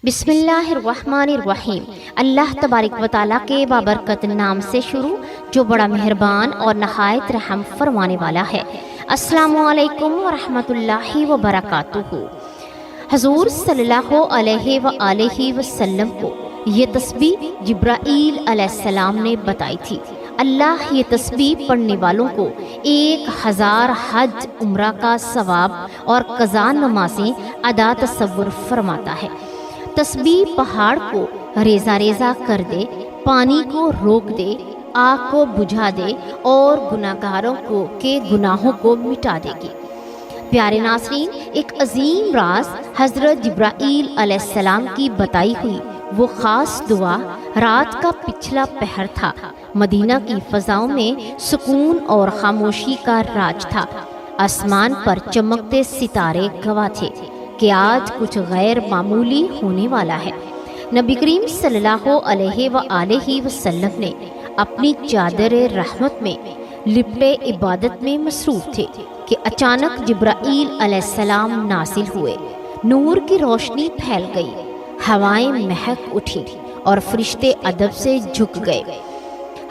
بسم اللہ الرحمن الرحیم۔ اللہ تبارک و تعالیٰ کے بابرکت نام سے شروع جو بڑا مہربان اور نہایت رحم فرمانے والا ہے۔ السلام علیکم ورحمۃ اللہ وبرکاتہ۔ حضور صلی اللہ علیہ وآلہ وسلم کو یہ تسبیح جبرائیل علیہ السلام نے بتائی تھی۔ اللہ یہ تسبیح پڑھنے والوں کو 1000 حج عمرہ کا ثواب اور قضا نمازیں ادا تصور فرماتا ہے۔ تسبیح پہاڑ کو ریزہ ریزہ کر دے، پانی کو روک دے، آگ کو بجھا دے اور گناہگاروں کے گناہوں کو مٹا دے گی۔ پیارے ناظرین، ایک عظیم راز حضرت جبرائیل علیہ السلام کی بتائی ہوئی وہ خاص دعا رات کا پچھلا پہر تھا۔ مدینہ کی فضاؤں میں سکون اور خاموشی کا راج تھا۔ آسمان پر چمکتے ستارے گواہ تھے کہ آج کچھ غیر معمولی ہونے والا ہے۔ نبی کریم صلی اللہ علیہ وآلہ وسلم نے اپنی چادر رحمت میں لپٹے عبادت میں مصروف تھے کہ اچانک جبرائیل علیہ السلام نازل ہوئے۔ نور کی روشنی پھیل گئی، ہوائیں مہک اٹھی اور فرشتے ادب سے جھک گئے۔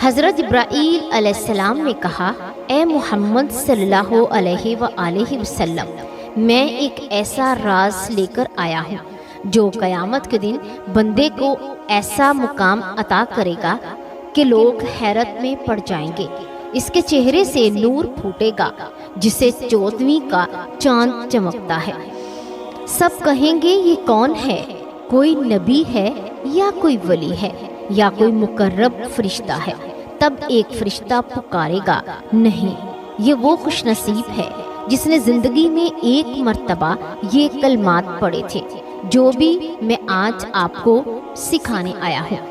حضرت جبرائیل علیہ السلام نے کہا، اے محمد صلی اللہ علیہ وآلہ وسلم، میں ایک ایسا راز لے کر آیا ہوں جو قیامت کے دن بندے کو ایسا مقام عطا کرے گا کہ لوگ حیرت میں پڑ جائیں گے۔ اس کے چہرے سے نور پھوٹے گا جسے 14ویں کا چاند چمکتا ہے۔ سب کہیں گے یہ کون ہے؟ کوئی نبی ہے یا کوئی ولی ہے یا کوئی مقرب فرشتہ ہے؟ تب ایک فرشتہ پکارے گا، نہیں، یہ وہ خوش نصیب ہے جس نے زندگی میں ایک مرتبہ یہ کلمات پڑھے تھے جو بھی میں آج آپ کو سکھانے آیا ہوں،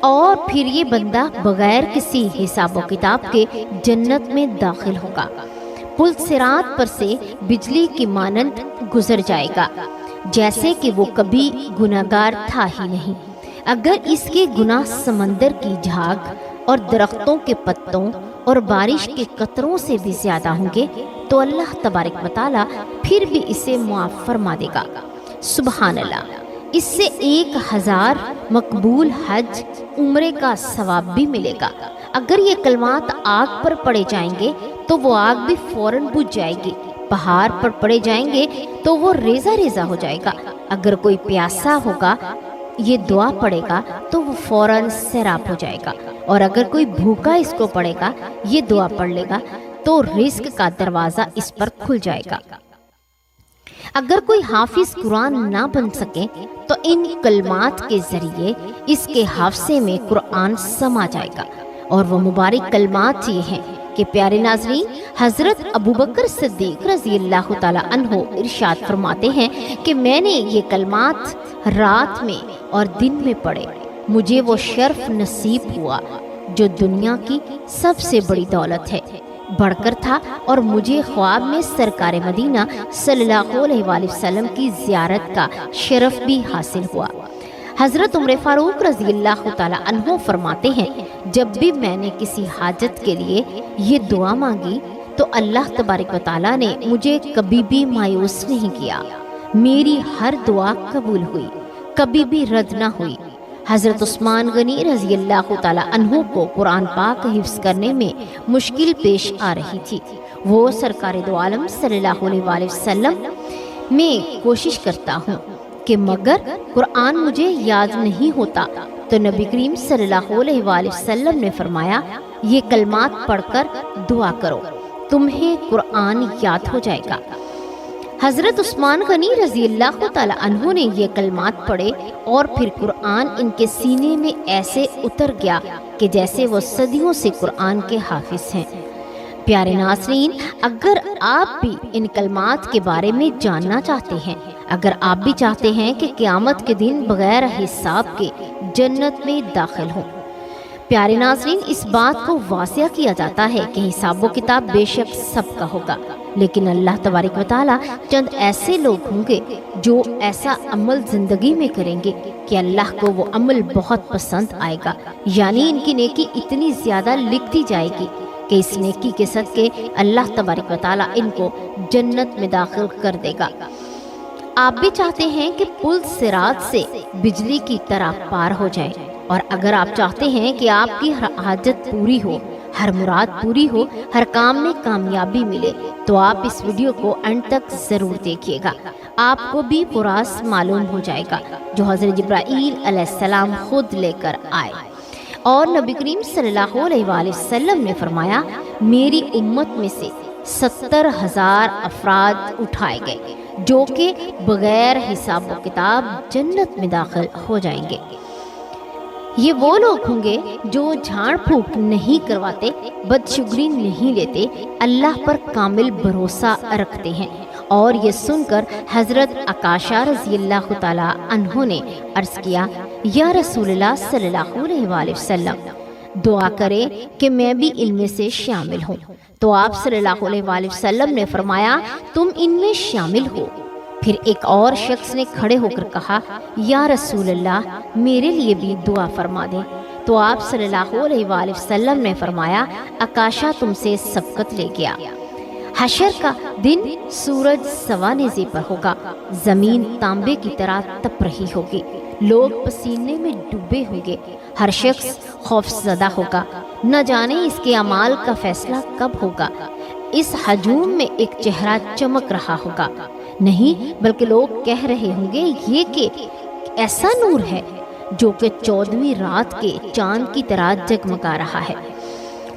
اور پھر یہ بندہ بغیر کسی حساب و کتاب کے جنت میں داخل ہوگا۔ پل صراط پر سے بجلی کی مانند گزر جائے گا جیسے کہ وہ کبھی گناہگار تھا ہی نہیں۔ اگر اس کے گناہ سمندر کی جھاگ اور درختوں کے پتوں اور بارش کے قطروں سے بھی زیادہ ہوں گے تو اللہ تبارک و تعالیٰ پھر بھی اسے معاف فرما دے گا۔ سبحان اللہ، اس سے 1000 مقبول حج عمرے کا ثواب بھی ملے گا۔ اگر یہ کلمات آگ پر پڑے جائیں گے تو وہ آگ بھی فوراً بجھ جائے گی، پہاڑ پر پڑے جائیں گے تو وہ ریزہ ریزہ ہو جائے گا۔ اگر کوئی پیاسا ہوگا یہ دعا پڑے گا تو وہ فوراً سیراب ہو جائے گا، اور اگر کوئی بھوکا اس کو پڑھے گا، یہ دعا پڑھ لے گا تو رزق کا دروازہ اس پر کھل جائے گا۔ اگر کوئی حافظ قرآن نہ بن سکے تو ان کلمات کے ذریعے اس کے حافظے میں قرآن سما جائے گا، اور وہ مبارک کلمات یہ ہیں کہ پیارے ناظرین، حضرت ابوبکر صدیق رضی اللہ تعالیٰ عنہ ارشاد فرماتے ہیں کہ میں نے یہ کلمات رات میں اور دن میں پڑھے، مجھے وہ شرف نصیب ہوا جو دنیا کی سب سے بڑی دولت ہے بڑھ کر تھا، اور مجھے خواب میں سرکار مدینہ صلی اللہ علیہ وآلہ وسلم کی زیارت کا شرف بھی حاصل ہوا۔ حضرت عمر فاروق رضی اللہ تعالیٰ عنہ فرماتے ہیں، جب بھی میں نے کسی حاجت کے لیے یہ دعا مانگی تو اللہ تبارک و تعالیٰ نے مجھے کبھی بھی مایوس نہیں کیا، میری ہر دعا قبول ہوئی، کبھی بھی رد نہ ہوئی۔ حضرت عثمان غنی رضی اللہ تعالیٰ عنہ کو قرآن پاک حفظ کرنے میں مشکل پیش آ رہی تھی۔ وہ سرکار دو عالم صلی اللہ علیہ وآلہ وسلم میں کوشش کرتا ہوں کہ مگر قرآن مجھے یاد نہیں ہوتا، تو نبی کریم صلی اللہ علیہ وآلہ وسلم نے فرمایا، یہ کلمات پڑھ کر دعا کرو، تمہیں قرآن یاد ہو جائے گا۔ حضرت عثمان غنی رضی اللہ تعالیٰ عنہ نے یہ کلمات پڑھے اور پھر قرآن ان کے سینے میں ایسے اتر گیا کہ جیسے وہ صدیوں سے قرآن کے حافظ ہیں۔ پیارے ناظرین، اگر آپ بھی ان کلمات کے بارے میں جاننا چاہتے ہیں، اگر آپ بھی چاہتے ہیں کہ قیامت کے دن بغیر حساب کے جنت میں داخل ہوں، پیارے ناظرین، اس بات کو واضح کیا جاتا ہے کہ حساب و کتاب بے شک سب کا ہوگا، لیکن اللہ تبارک و تعالیٰ چند ایسے لوگ ہوں گے جو ایسا عمل زندگی میں کریں گے کہ اللہ کو وہ عمل بہت پسند آئے گا، یعنی ان کی نیکی اتنی زیادہ لکھ دی جائے گی کہ اس نیکی کے صدقے اللہ تبارک و تعالیٰ ان کو جنت میں داخل کر دے گا۔ آپ بھی چاہتے ہیں کہ پل صراط سے بجلی کی طرح پار ہو جائے، اور اگر آپ چاہتے ہیں کہ آپ کی ہر حاجت پوری ہو، ہر مراد پوری ہو، ہر کام میں کامیابی ملے، تو آپ اس ویڈیو کو اینڈ تک ضرور دیکھیے گا۔ آپ کو بھی وہ راز معلوم ہو جائے گا جو حضرت جبرائیل علیہ السلام خود لے کر آئے، اور نبی کریم صلی اللہ علیہ وآلہ وسلم نے فرمایا، میری امت میں سے 70,000 افراد اٹھائے گئے جو کہ بغیر حساب و کتاب جنت میں داخل ہو جائیں گے۔ یہ وہ لوگ ہوں گے جو جھاڑ پھونک نہیں کرواتے، بدشگری نہیں لیتے، اللہ پر کامل بھروسہ رکھتے ہیں۔ اور یہ سن کر حضرت عکاشہ رضی اللہ تعالیٰ عنہ نے عرض کیا، یا رسول اللہ صلی اللہ علیہ وآلہ وسلم، دعا کرے کہ میں بھی ان میں سے شامل ہوں۔ تو آپ صلی اللہ علیہ وآلہ وسلم نے فرمایا، تم ان میں شامل ہو۔ پھر ایک اور شخص نے کھڑے ہو کر کہا، یا رسول اللہ، میرے لیے بھی دعا فرما دیں۔ تو آپ صلی اللہ علیہ وآلہ وسلم نے فرمایا، عکاشہ تم سے سبقت لے گیا۔ حشر کا دن سورج سوانیزے پر ہوگا، زمین تانبے کی طرح تپ رہی ہوگی، لوگ پسینے میں ڈوبے ہوں گے، ہر شخص خوف زدہ ہوگا، نہ جانے اس کے اعمال کا فیصلہ کب ہوگا۔ اس ہجوم میں ایک چہرہ چمک رہا ہوگا، نہیں بلکہ لوگ کہہ رہے ہوں گے، یہ کہ ایسا نور ہے جو کہ 14ویں رات کے چاند کی طرح جگمگا رہا ہے۔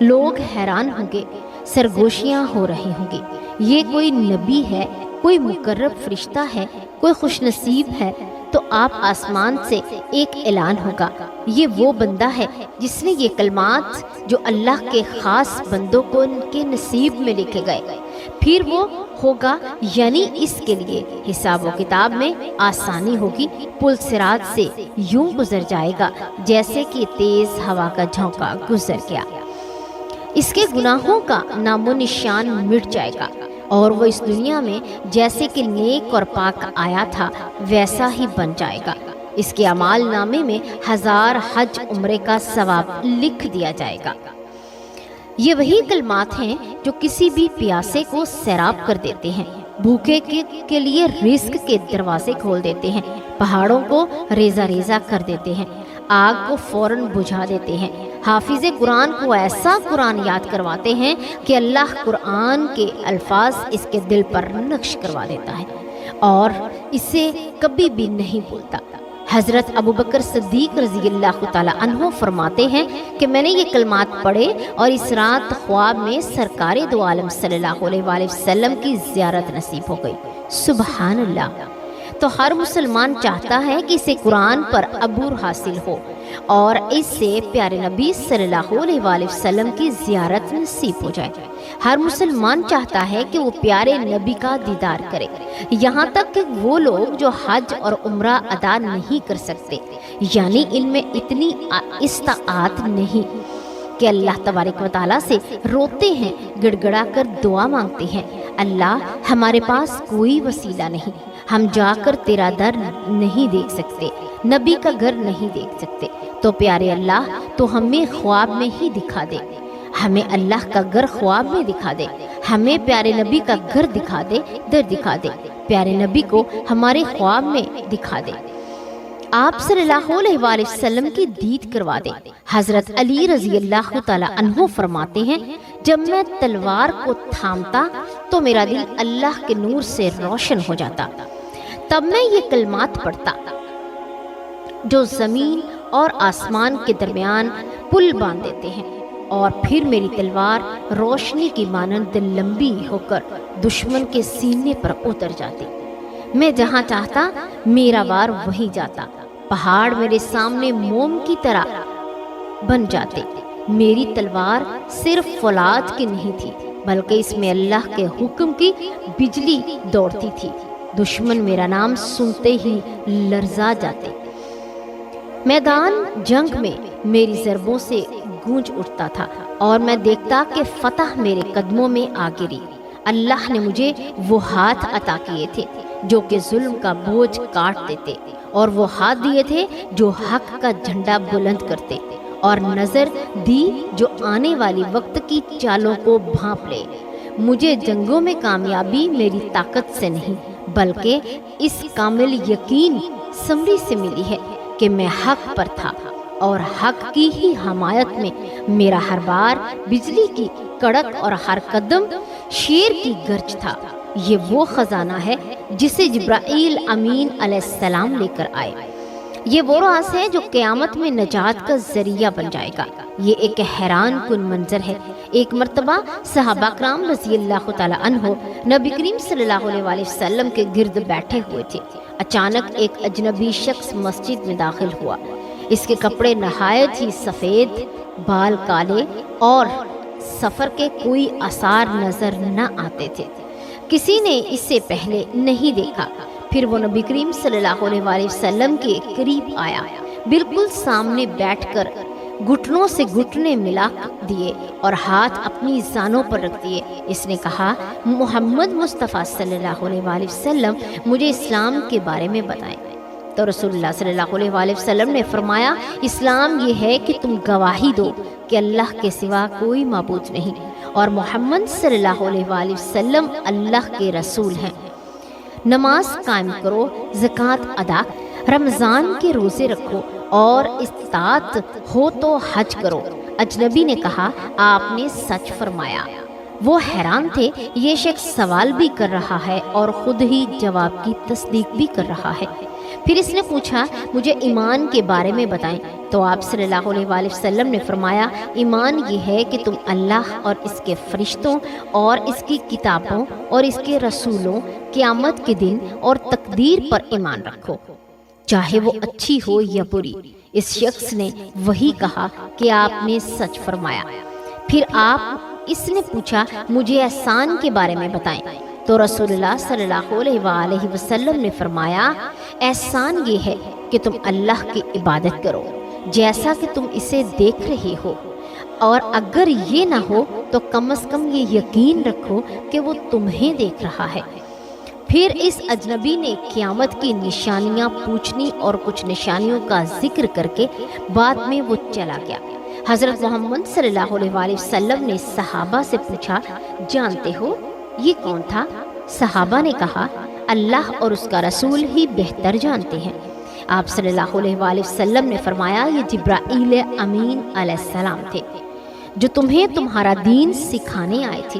لوگ حیران ہوں گے، سرگوشیاں ہو رہی ہوں گی، یہ کوئی نبی ہے، کوئی مقرب فرشتہ ہے، کوئی خوش نصیب ہے۔ تو آپ آسمان سے ایک اعلان ہوگا، یہ وہ بندہ ہے جس نے یہ کلمات جو اللہ کے خاص بندوں کو ان کے نصیب میں لکھے گئے، پھر وہ ہوگا، یعنی اس کے لیے حساب و کتاب میں آسانی ہوگی، پل صراط سے یوں گزر جائے گا جیسے کہ تیز ہوا کا جھونکا گزر گیا۔ اس کے گناہوں کا نام و نشان مٹ جائے گا، اور وہ اس دنیا میں جیسے کہ نیک اور پاک آیا تھا ویسا ہی بن جائے گا۔ اس کے اعمال نامے میں 1000 حج عمرے کا ثواب لکھ دیا جائے گا۔ یہ وہی کلمات ہیں جو کسی بھی پیاسے کو سیراب کر دیتے ہیں، بھوکے کے لیے رزق کے دروازے کھول دیتے ہیں، پہاڑوں کو ریزہ ریزہ کر دیتے ہیں، آگ کو فوراً بجھا دیتے ہیں، حافظ قرآن کو ایسا قرآن یاد کرواتے ہیں کہ اللہ قرآن کے الفاظ اس کے دل پر نقش کروا دیتا ہے اور اسے کبھی بھی نہیں بھولتا۔ حضرت ابوبکر صدیق رضی اللہ تعالیٰ عنہ فرماتے ہیں کہ میں نے یہ کلمات پڑھے اور اس رات خواب میں سرکار دو عالم صلی اللہ علیہ وآلہ وسلم کی زیارت نصیب ہو گئی۔ سبحان اللہ۔ تو ہر مسلمان چاہتا ہے کہ اسے قرآن پر عبور حاصل ہو اور اس سے پیارے نبی صلی اللہ علیہ وآلہ وسلم کی زیارت نصیب ہو جائے۔ ہر مسلمان چاہتا ہے کہ وہ پیارے نبی کا دیدار کرے، یہاں تک کہ وہ لوگ جو حج اور عمرہ ادا نہیں کر سکتے، یعنی ان میں اتنی استطاعت نہیں کہ اللہ تبارک و تعالیٰ سے روتے ہیں، گڑ گڑا کر دعا مانگتے ہیں، اللہ ہمارے پاس کوئی وسیلہ نہیں، ہم جا کر تیرا در نہیں دیکھ سکتے، نبی کا گھر نہیں دیکھ سکتے، تو پیارے اللہ تو ہمیں خواب میں ہی دکھا دے، ہمیں اللہ کا گھر خواب میں دکھا دے، ہمیں پیارے نبی کا گھر دکھا دے، در دکھا دے، پیارے نبی کو ہمارے خواب میں دکھا دے، آپ صلی اللہ علیہ وآلہ وسلم کی دید کروا دے۔ حضرت علی رضی اللہ تعالیٰ عنہ فرماتے ہیں، جب میں تلوار کو تھامتا تو میرا دل اللہ کے نور سے روشن ہو جاتا، تب میں یہ کلمات پڑھتا جو زمین اور آسمان کے درمیان پل باندھ دیتے ہیں، اور پھر میری تلوار روشنی کی مانند لمبی ہو کر دشمن کے سینے پر اتر جاتی، میں جہاں چاہتا میرا وار وہیں جاتا، پہاڑ میرے سامنے موم کی طرح بن جاتے، میری تلوار صرف فولاد کی نہیں تھی بلکہ اس میں اللہ کے حکم کی بجلی دوڑتی تھی، دشمن میرا نام سنتے ہی لرزا جاتے، میدان جنگ میں میری ضربوں سے گونج اٹھتا تھا اور میں دیکھتا کہ فتح میرے قدموں میں آ گری۔ اللہ نے مجھے وہ ہاتھ عطا کیے تھے جو کہ ظلم کا بوجھ کاٹ دیتے، اور وہ ہاتھ دیے تھے جو حق کا جھنڈا بلند کرتے، اور نظر دی جو آنے والی وقت کی چالوں کو بھانپ لے۔ مجھے جنگوں میں کامیابی میری طاقت سے نہیں بلکہ اس کامل یقین سمری سے ملی ہے کہ میں حق پر تھا اور حق کی ہی حمایت میں میرا ہر بار بجلی کی کڑک اور ہر قدم شیر کی گرج تھا۔ یہ وہ خزانہ ہے جسے جبرائیل امین علیہ السلام لے کر آئے۔ یہ وہ راز ہے جو قیامت میں نجات کا ذریعہ بن جائے گا۔ یہ ایک حیران کن منظر ہے۔ ایک مرتبہ صحابہ کرام رضی اللہ تعالی عنہ نبی کریم صلی اللہ علیہ وسلم کے گرد بیٹھے ہوئے تھے۔ اچانک ایک اجنبی شخص مسجد میں داخل ہوا۔ اس کے کپڑے نہایت ہی سفید، بال کالے اور سفر کے کوئی آثار نظر نہ آتے تھے۔ کسی نے اسے پہلے نہیں دیکھا۔ پھر وہ نبی کریم صلی اللہ علیہ وسلم کے قریب آیا، بالکل سامنے بیٹھ کر گھٹنوں سے گھٹنے ملا دیے اور ہاتھ اپنی زانوں پر رکھ دیے۔ اس نے کہا، محمد مصطفیٰ صلی اللہ علیہ وسلم مجھے اسلام کے بارے میں بتائیں۔ تو رسول اللہ صلی اللہ علیہ وسلم نے فرمایا، اسلام یہ ہے کہ تم گواہی دو کہ اللہ کے سوا کوئی معبود نہیں اور محمد صلی اللہ علیہ وسلم اللہ کے رسول ہیں۔ نماز قائم کرو، زکوٰۃ ادا، رمضان کے روزے رکھو اور استطاعت ہو تو حج کرو۔ اجنبی نے کہا، آپ نے سچ فرمایا۔ وہ حیران تھے، یہ شخص سوال بھی کر رہا ہے اور خود ہی جواب کی تصدیق بھی کر رہا ہے۔ پھر اس نے پوچھا، مجھے ایمان کے بارے میں بتائیں۔ تو آپ صلی اللہ علیہ وسلم نے فرمایا، ایمان یہ ہے کہ تم اللہ اور اس کے فرشتوں اور اس کی کتابوں اور اس کے رسولوں، قیامت کے دن اور تقدیر پر ایمان رکھو، چاہے وہ اچھی ہو یا بری۔ اس شخص نے وہی کہا کہ آپ نے سچ فرمایا۔ پھر اس نے پوچھا، مجھے احسان کے بارے میں بتائیں۔ تو رسول اللہ صلی اللہ علیہ وسلم نے فرمایا، احسان یہ ہے کہ تم اللہ کی عبادت کرو جیسا کہ تم اسے دیکھ رہے ہو، اور اگر یہ نہ ہو تو کم از کم یہ یقین رکھو کہ وہ تمہیں دیکھ رہا ہے۔ پھر اس اجنبی نے قیامت کی نشانیاں پوچھنی اور کچھ نشانیوں کا ذکر کر کے بعد میں وہ چلا گیا۔ حضرت محمد صلی اللہ علیہ وسلم نے صحابہ سے پوچھا، جانتے ہو یہ کون تھا؟ صحابہ نے کہا، اللہ اور اس کا رسول ہی بہتر جانتے ہیں۔ آپ صلی اللہ علیہ وسلم نے فرمایا، یہ جبرائیل امین علیہ السلام تھے جو تمہیں تمہارا دین سکھانے آئے تھے۔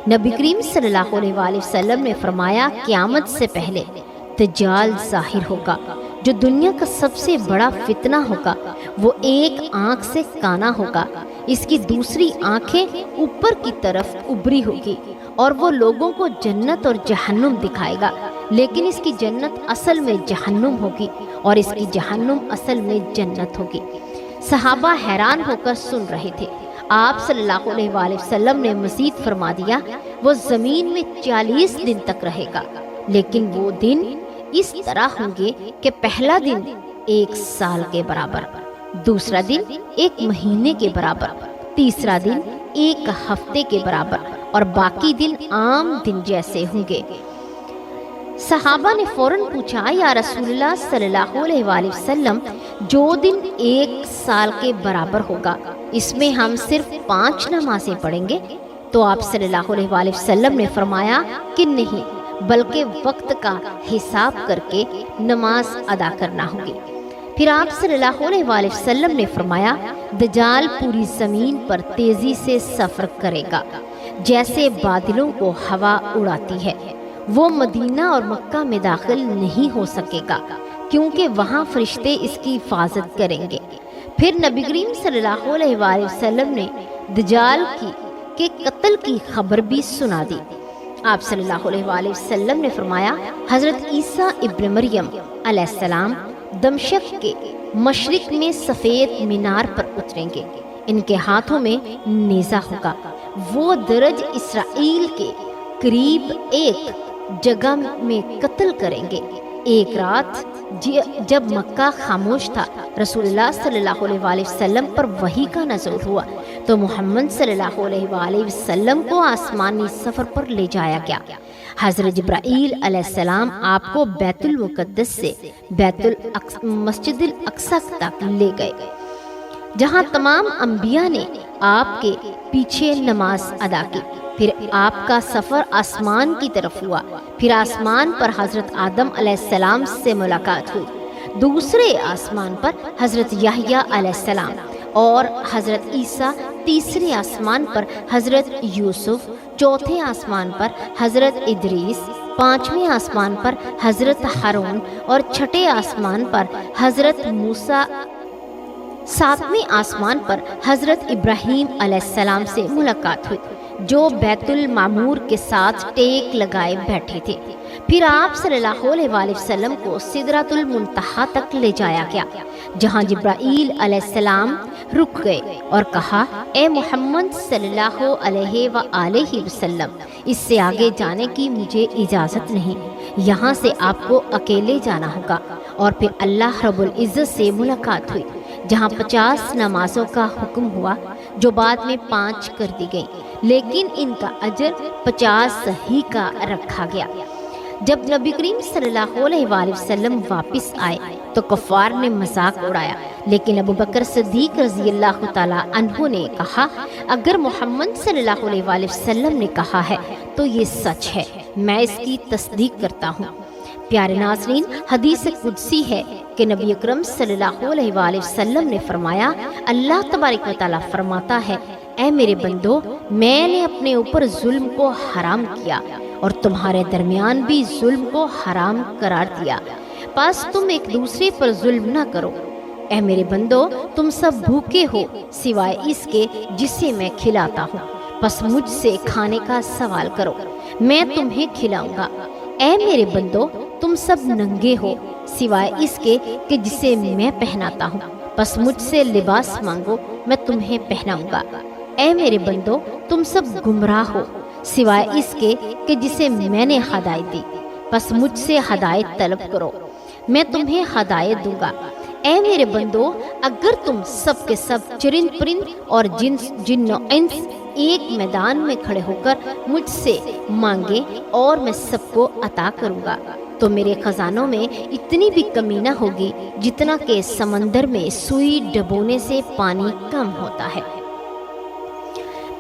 نبی کریم صلی اللہ علیہ وسلم نے فرمایا، قیامت سے پہلے دجال ظاہر ہوگا جو دنیا کا سب سے بڑا فتنہ ہوگا۔ وہ ایک آنکھ سے کانا ہوگا، اس کی دوسری آنکھیں اوپر کی طرف ابری ہوگی اور وہ لوگوں کو جنت اور جہنم دکھائے گا، لیکن اس کی جنت اصل میں جہنم ہوگی اور اس کی جہنم اصل میں جنت ہوگی۔ صحابہ حیران ہو کر سن رہے تھے۔ آپ صلی اللہ علیہ وسلم نے مزید فرما دیا، وہ زمین میں 40 دن تک رہے گا، لیکن وہ دن اس طرح ہوں گے کہ پہلا دن 1 سال کے برابر، دوسرا دن 1 مہینے کے برابر، تیسرا دن 1 ہفتے کے برابر اور باقی دن عام دن جیسے ہوں گے۔ صحابہ نے فوراً پوچھا، یا رسول اللہ صلی اللہ علیہ وسلم، جو دن 1 سال کے برابر ہوگا اس میں ہم صرف 5 نمازیں پڑھیں گے؟ تو آپ صلی اللہ علیہ وسلم نے فرمایا کہ نہیں، بلکہ وقت کا حساب کر کے نماز ادا کرنا ہوگی۔ پھر آپ صلی اللہ علیہ وسلم نے فرمایا، دجال پوری زمین پر تیزی سے سفر کرے گا جیسے بادلوں کو ہوا اڑاتی ہے۔ وہ مدینہ اور مکہ میں داخل نہیں ہو سکے گا کیونکہ وہاں فرشتے اس کی حفاظت کریں گے۔ پھر نبی کریم صلی اللہ علیہ وسلم نے دجال کے قتل کی خبر بھی سنا دی۔ آپ صلی اللہ علیہ وسلم نے فرمایا، حضرت عیسیٰ ابن مریم علیہ السلام دمشق کے مشرق میں سفید مینار پر اتریں گے، ان کے ہاتھوں میں نیزہ ہوگا۔ وہ درج اسرائیل کے قریب ایک جگہ میں قتل کریں گے۔ ایک رات جب مکہ خاموش تھا، رسول اللہ صلی اللہ علیہ وسلم پر وحی کا نزول ہوا تو محمد صلی اللہ علیہ وسلم کو آسمانی سفر پر لے جایا گیا۔ حضرت جبرائیل علیہ السلام آپ کو بیت المقدس سے مسجد الاقصی تک لے گئے، جہاں تمام انبیاء نے آپ کے پیچھے نماز ادا کی۔ پھر آپ کا سفر آسمان کی طرف ہوا، پھر آسمان پر حضرت آدم علیہ السلام سے ملاقات ہوئی، دوسرے آسمان پر حضرت یحییٰ علیہ السلام اور حضرت عیسیٰ، تیسرے آسمان پر حضرت یوسف، چوتھے آسمان پر حضرت ادریس، پانچویں آسمان پر حضرت ہارون اور چھٹے آسمان پر حضرت موسیٰ، ساتویں آسمان پر حضرت ابراہیم علیہ السلام سے ملاقات ہوئی جو بیت المعمور کے ساتھ ٹیک لگائے بیٹھے تھے۔ پھر آپ صلی اللہ علیہ وآلہ وسلم کو سدرۃ المنتہا تک لے جایا گیا جہاں جبرائیل علیہ السلام رک گئے اور کہا، اے محمد صلی اللہ علیہ وآلہ وسلم، اس سے آگے جانے کی مجھے اجازت نہیں، یہاں سے آپ کو اکیلے جانا ہوگا۔ اور پھر اللہ رب العزت سے ملاقات ہوئی جہاں 50 نمازوں کا حکم ہوا جو بعد میں 5 کر دی گئیں، لیکن ان کا اجر 50 ہی کا رکھا گیا۔ جب نبی کریم صلی اللہ علیہ وآلہ وسلم واپس آئے تو کفار نے مذاق اڑایا، لیکن ابو بکر صدیق رضی اللہ تعالیٰ عنہ نے کہا، اگر محمد صلی اللہ علیہ وآلہ وسلم نے کہا ہے تو یہ سچ ہے، میں اس کی تصدیق کرتا ہوں۔ پیارے ناظرین، حدیث قدسی ہے کہ نبی اکرم صلی اللہ علیہ وآلہ وسلم نے فرمایا، اللہ تبارک و تعالیٰ فرماتا ہے، اے میرے بندو، میں نے اپنے اوپر ظلم کو حرام کیا اور تمہارے درمیان بھی ظلم کو حرام قرار دیا، پس تم ایک دوسرے پر ظلم نہ کرو۔ اے میرے بندو، تم سب بھوکے ہو سوائے اس کے جسے میں کھلاتا ہوں، پس مجھ سے کھانے کا سوال کرو، میں تمہیں کھلاؤں گا۔ اے میرے بندو، تم سب ننگے ہو سوائے اس کے کہ جسے میں پہناتا ہوں، پس مجھ سے لباس مانگو، میں تمہیں پہناؤں گا۔ اے میرے بندو، تم سب گمراہ ہو سوائے اس کے کہ جسے میں نے ہدایت دی، پس مجھ سے ہدایت طلب کرو، میں تمہیں ہدایت دوں گا۔ اے میرے بندو، اگر تم سب کے سب چرند پرند اور جن و انس ایک میدان میں کھڑے ہو کر مجھ سے مانگے اور میں سب کو عطا کروں گا تو میرے خزانوں میں اتنی بھی کمی نہ ہوگی جتنا کہ سمندر میں سوئی ڈبونے سے پانی کم ہوتا ہے۔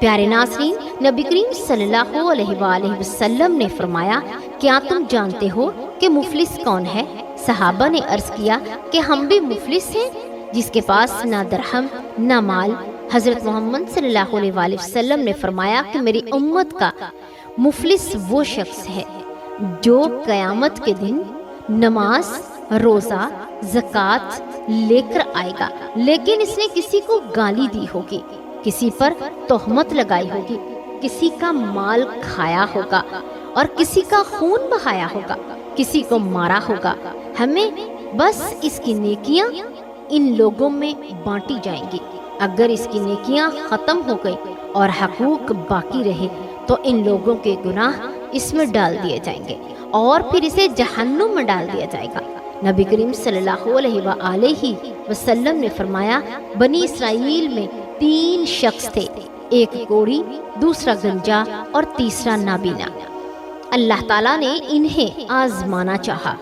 پیارے ناظرین، نبی کریم صلی اللہ علیہ وآلہ وسلم نے فرمایا، کیا تم جانتے ہو کہ مفلس کون ہے؟ صحابہ نے عرض کیا کہ ہم بھی مفلس ہیں، جس کے پاس نہ درہم نہ مال۔ حضرت محمد صلی اللہ علیہ وآلہ وسلم نے فرمایا کہ میری امت کا مفلس وہ شخص ہے جو قیامت کے دن نماز، روزہ، زکوٰۃ لے کر آئے گا، لیکن اس نے کسی کو گالی دی ہوگی، کسی پر تہمت لگائی ہوگی، کسی کا مال کھایا ہوگا اور کسی کا خون بہایا ہوگا، کسی کو مارا ہوگا۔ ہمیں بس اس کی نیکیاں ان لوگوں میں بانٹی جائیں گی۔ اگر اس کی نیکیاں ختم ہو گئی اور حقوق باقی رہے تو ان لوگوں کے گناہ اس میں ڈال دیے جائیں گے اور پھر اسے جہنم میں ڈال دیا جائے گا۔ نبی کریم صلی اللہ علیہ وآلہ وسلم نے فرمایا، بنی اسرائیل میں 3 شخص تھے، ایک کوڑی، دوسرا گنجا اور تیسرا نابینا۔ اللہ تعالیٰ نے انہیں آزمانا چاہا،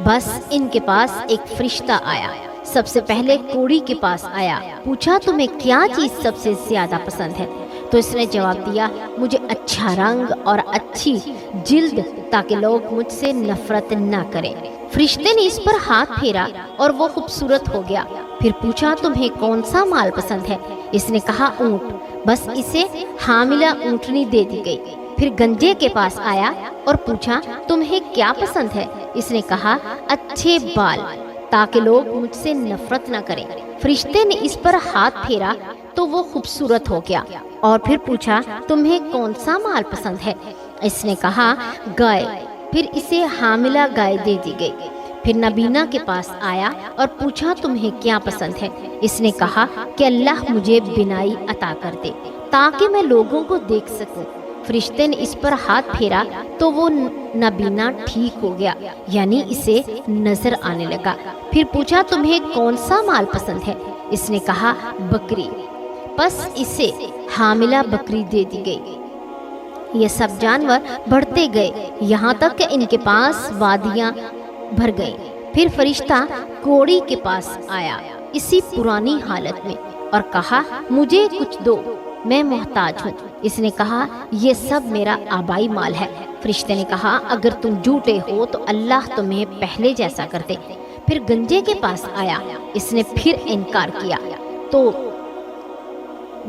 بس ان کے پاس ایک فرشتہ آیا۔ سب سے پہلے کوڑی کے پاس آیا، پوچھا تمہیں کیا چیز سب سے زیادہ پسند ہے؟ تو اس نے جواب دیا، مجھے اچھا رنگ اور اچھی جلد تاکہ لوگ مجھ سے نفرت نہ کریں۔ فرشتے نے اس پر ہاتھ پھیرا اور وہ خوبصورت ہو گیا۔ پھر پوچھا تمہیں کون سا مال پسند ہے؟ اس نے کہا اونٹ، بس اسے حاملہ اونٹنی دے دی گئی۔ پھر گنجے کے پاس آیا اور پوچھا تمہیں کیا پسند ہے؟ اس نے کہا اچھے بال تاکہ لوگ مجھ سے نفرت نہ کریں۔ فرشتے نے اس پر ہاتھ پھیرا تو وہ خوبصورت ہو گیا اور پھر پوچھا تمہیں کون سا مال پسند ہے؟ اس نے کہا گائے، پھر اسے حاملہ گائے دے دی گئی۔ پھر نبینا کے پاس آیا اور پوچھا تمہیں کیا پسند ہے؟ اس نے کہا کہ اللہ مجھے بینائی عطا کر دے تاکہ میں لوگوں کو دیکھ سکوں۔ فرشتے نے اس پر ہاتھ پھیرا تو وہ نابینا ٹھیک ہو گیا، یعنی اسے نظر آنے لگا۔ پھر پوچھا تمہیں کون سا مال پسند ہے؟ اس نے کہا بکری، پس اسے حاملہ بکری دے دی گئی۔ یہ سب جانور بڑھتے گئے یہاں تک کہ ان کے پاس وادیاں بھر گئیں۔ پھر فرشتہ کوڑی کے پاس آیا اسی پرانی حالت میں اور کہا مجھے کچھ دو، میں محتاج ہوں۔ اس نے کہا یہ سب میرا آبائی مال ہے۔ فرشتے نے کہا اگر تم جھوٹے ہو تو اللہ تمہیں پہلے جیسا کر دے۔ پھر گنجے کے پاس آیا، اس نے پھر انکار کیا تو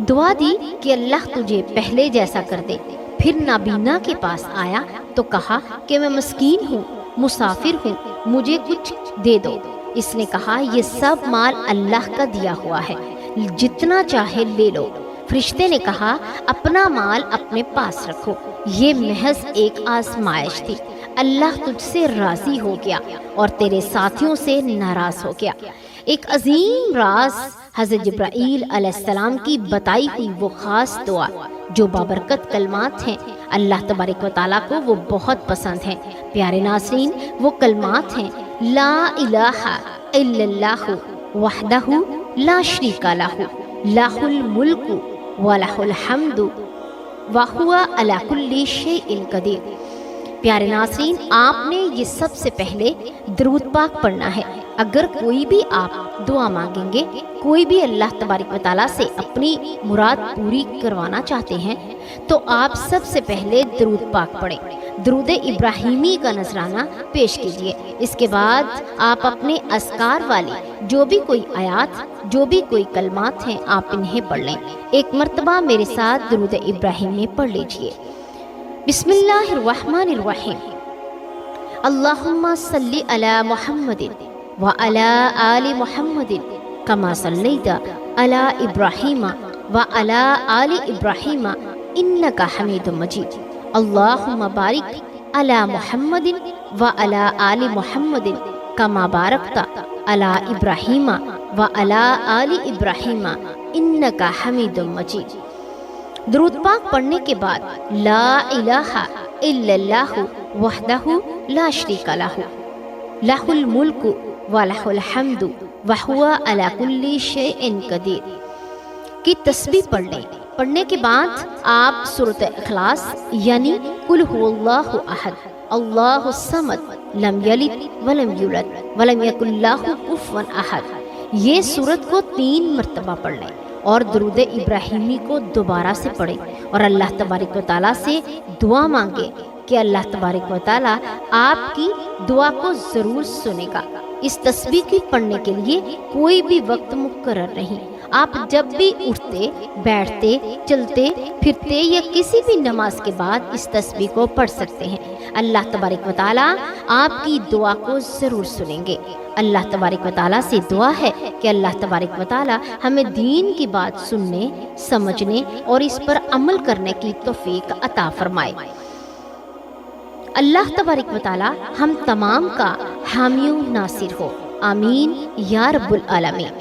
دعا دی کہ اللہ تجھے پہلے جیسا کر دے۔ پھر نابینا کے پاس آیا تو کہا کہ میں مسکین ہوں، مسافر ہوں، مجھے کچھ دے دو۔ اس نے کہا یہ سب مال اللہ کا دیا ہوا ہے، جتنا چاہے لے لو۔ فرشتے نے کہا اپنا مال اپنے پاس رکھو، یہ محض ایک آزمائش تھی، اللہ تجھ سے راضی ہو گیا اور تیرے ساتھیوں سے ناراض ہو گیا۔ ایک عظیم راز حضرت جبرائیل علیہ السلام کی بتائی ہوئی وہ خاص دعا جو بابرکت کلمات ہیں، اللہ تبارک و تعالیٰ کو وہ بہت پسند ہیں۔ پیارے ناظرین، وہ کلمات ہیں لا الہ الا اللہ وحدہ لا شریک لہ لہ الملک ولہ الحمد وہو علی کل شیء قدیر۔ پیارے ناظرین، آپ نے یہ سب سے پہلے درود پاک پڑھنا ہے۔ اگر کوئی بھی آپ دعا مانگیں گے، کوئی بھی اللہ تبارک و تعالیٰ سے اپنی مراد پوری کروانا چاہتے ہیں تو آپ سب سے پہلے درود پاک پڑھیں، درود ابراہیمی کا نذرانہ پیش کیجیے۔ اس کے بعد آپ اپنے اذکار والی جو بھی کوئی آیات، جو بھی کوئی کلمات ہیں، آپ انہیں پڑھ لیں۔ ایک مرتبہ میرے ساتھ درود ابراہیمی پڑھ لیجیے۔ بسم اللہ الرحمن الرحیم۔ اللہم صلی علی محمد وعلی آل محمد کما صلیت علی ابراہیم وعلی آل ابراہیم انک حمید مجید۔ اللہم بارک علی محمد وعلی آل محمد کما بارکت علی ابراہیم وعلی آل ابراہیم انک حمید مجید۔ درود پاک پڑھنے کے بعد لا الہ الا اللہ وحدہ لا شریک لہ لہ الملک ولہ الحمد وہو علی کل شیء قدیر کی تسبیح پڑھ لیں۔ پڑھنے کے بعد آپ سورۃ اخلاص یعنی قل هو اللہ احد اللہ الصمد لم یلد ولم یولد ولم یکن لہ کفوا احد، یہ سورت کو 3 مرتبہ پڑھ لیں اور درود ابراہیمی کو دوبارہ سے پڑھیں اور اللہ تبارک و تعالیٰ سے دعا مانگے کہ اللہ تبارک و تعالیٰ آپ کی دعا کو ضرور سنے گا۔ اس تسبیح کی پڑھنے کے لیے کوئی بھی وقت مقرر نہیں، آپ جب بھی اٹھتے، بیٹھتے، چلتے پھرتے یا کسی بھی نماز کے بعد اس تسبیح کو پڑھ سکتے ہیں۔ اللہ تبارک و تعالیٰ آپ کی دعا کو ضرور سنیں گے۔ اللہ تبارک و تعالیٰ سے دعا ہے کہ اللہ تبارک و تعالیٰ ہمیں دین کی بات سننے، سمجھنے اور اس پر عمل کرنے کی توفیق عطا فرمائے۔ اللہ تبارک و تعالیٰ ہم تمام کا حامی و ناصر ہو، آمین یا رب العالمین۔